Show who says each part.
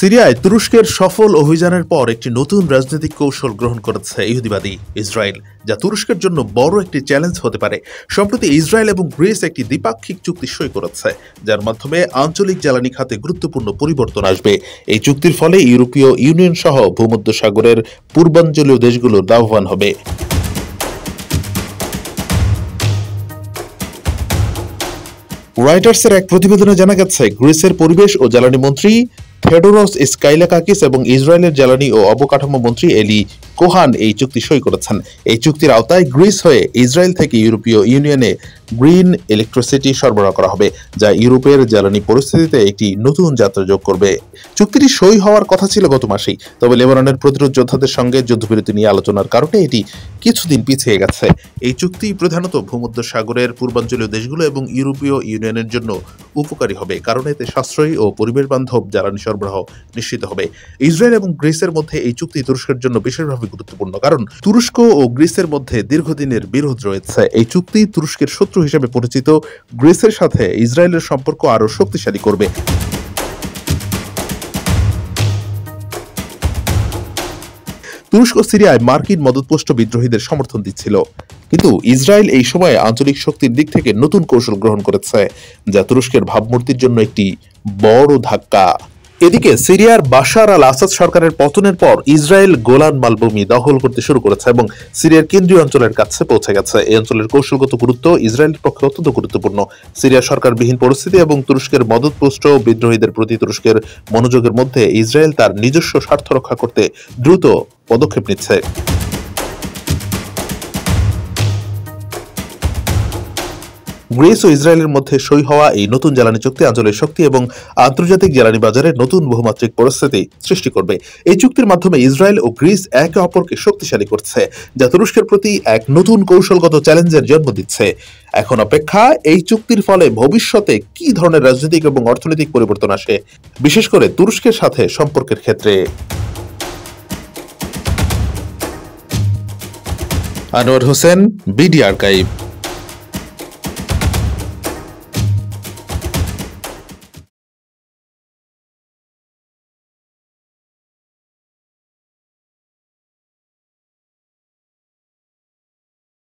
Speaker 1: সিরিয়ায় তুরস্কের সফল অভিযানের পর একটি নতুন রাজনৈতিক কৌশল গ্রহণ করেছে ইহুদিবাদী ইসরায়েল, যা তুরস্কের জন্য বড় একটি চ্যালেঞ্জ হতে পারে। সম্প্রতি ইসরায়েল এবং গ্রিস একটি দ্বিপাক্ষিক চুক্তি সই করেছে, যার মাধ্যমে আঞ্চলিক জ্বালানি খাতে গুরুত্বপূর্ণ পরিবর্তন আসবে। এই চুক্তির ফলে ইউরোপীয় ইউনিয়ন সহ ভূমধ্যসাগরের পূর্বাঞ্চলীয় দেশগুলো লাভবান হবে। রয়টার্সের এক প্রতিবেদনে জানা গেছে, গ্রিসের পরিবেশ ও জ্বালানি মন্ত্রী থেডোরস স্কাইলাকাকিস এবং ইসরায়েলের জ্বালানি ও অবকাঠামো মন্ত্রী এলি কোহান এই চুক্তি সই করেছেন। এই চুক্তির আওতায় গ্রিস হয়ে ইসরায়েল থেকে ইউরোপীয় ইউনিয়নে গ্রিন ইলেকট্রিসিটি সরবরাহ করা হবে, যা ইউরোপের জ্বালানি পরিস্থিতিতে একটি নতুন যাত্রা যোগ করবে। চুক্তিটি সই হওয়ার কথা ছিল গত মাসেই, তবে লেবাননের প্রতিরোধ যোদ্ধাদের সঙ্গে যুদ্ধবিরতি নিয়ে আলোচনার কারণে এটি কিছুদিন পিছিয়ে গেছে। এই চুক্তি প্রধানত ভূমধ্যসাগরের পূর্বাঞ্চলীয় দেশগুলো এবং ইউরোপীয় ইউনিয়নের জন্য উপকারী হবে, কারণ এতে সাশ্রয়ী ও পরিবেশ বান্ধব জ্বালানি সরবরাহ নিশ্চিত হবে। ইসরায়েল এবং গ্রিসের মধ্যে এই চুক্তি তুরস্কের জন্য বিশেষভাবে গুরুত্বপূর্ণ, কারণ তুরস্ক ও গ্রিসের মধ্যে দীর্ঘদিনের বিরোধ রয়েছে। এই চুক্তি তুরস্কের শত্রু হিসেবে পরিচিত গ্রিসের সাথে ইসরায়েলের সম্পর্ক আরও শক্তিশালী করবে। তুরস্ক সিরিয়ায় মার্কিন মদতপুষ্ট বিদ্রোহীদের সমর্থন দিচ্ছিল, কিন্তু ইসরায়েল এই সময়ে আঞ্চলিক শক্তির দিক থেকে নতুন কৌশল গ্রহণ করেছে, যা তুরস্কের ভাবমূর্তির জন্য একটি বড় ধাক্কা। এদিকে সিরিয়ার বাশার আল আসাদ সরকারের পতনের পর ইসরায়েল গোলান মালভূমি দখল করতে শুরু করেছে এবং সিরিয়ার কেন্দ্রীয় অঞ্চলের কাছে পৌঁছে গেছে। এই অঞ্চলের কৌশলগত গুরুত্ব ইসরায়েলের পক্ষে অত্যন্ত গুরুত্বপূর্ণ। সিরিয়া সরকারবিহীন পরিস্থিতি এবং তুরস্কের মদতপুষ্ট বিদ্রোহীদের প্রতি তুরস্কের মনোযোগের মধ্যে ইসরায়েল তার নিজস্ব স্বার্থ রক্ষা করতে দ্রুত পদক্ষেপ নিচ্ছে। গ্রিস ও ইসরায়েলের মধ্যে সই হওয়া এই নতুন জ্বালানি চুক্তি আঞ্চলিক শক্তি এবং আন্তর্জাতিক জ্বালানি বাজারে নতুন বহুমাত্রিক পরিস্থিতি সৃষ্টি করবে। এই চুক্তির মাধ্যমে ইসরায়েল ও গ্রিস একে অপরকে শক্তিশালী করছে, যা তুরস্কের প্রতি এক নতুন কৌশলগত চ্যালেঞ্জের জন্ম দিচ্ছে। এখন অপেক্ষা এই চুক্তির ফলে ভবিষ্যতে কি ধরনের রাজনৈতিক এবং অর্থনৈতিক পরিবর্তন আসে, বিশেষ করে তুরস্কের সাথে সম্পর্কের ক্ষেত্রে। Anwar Hossain, BD archive.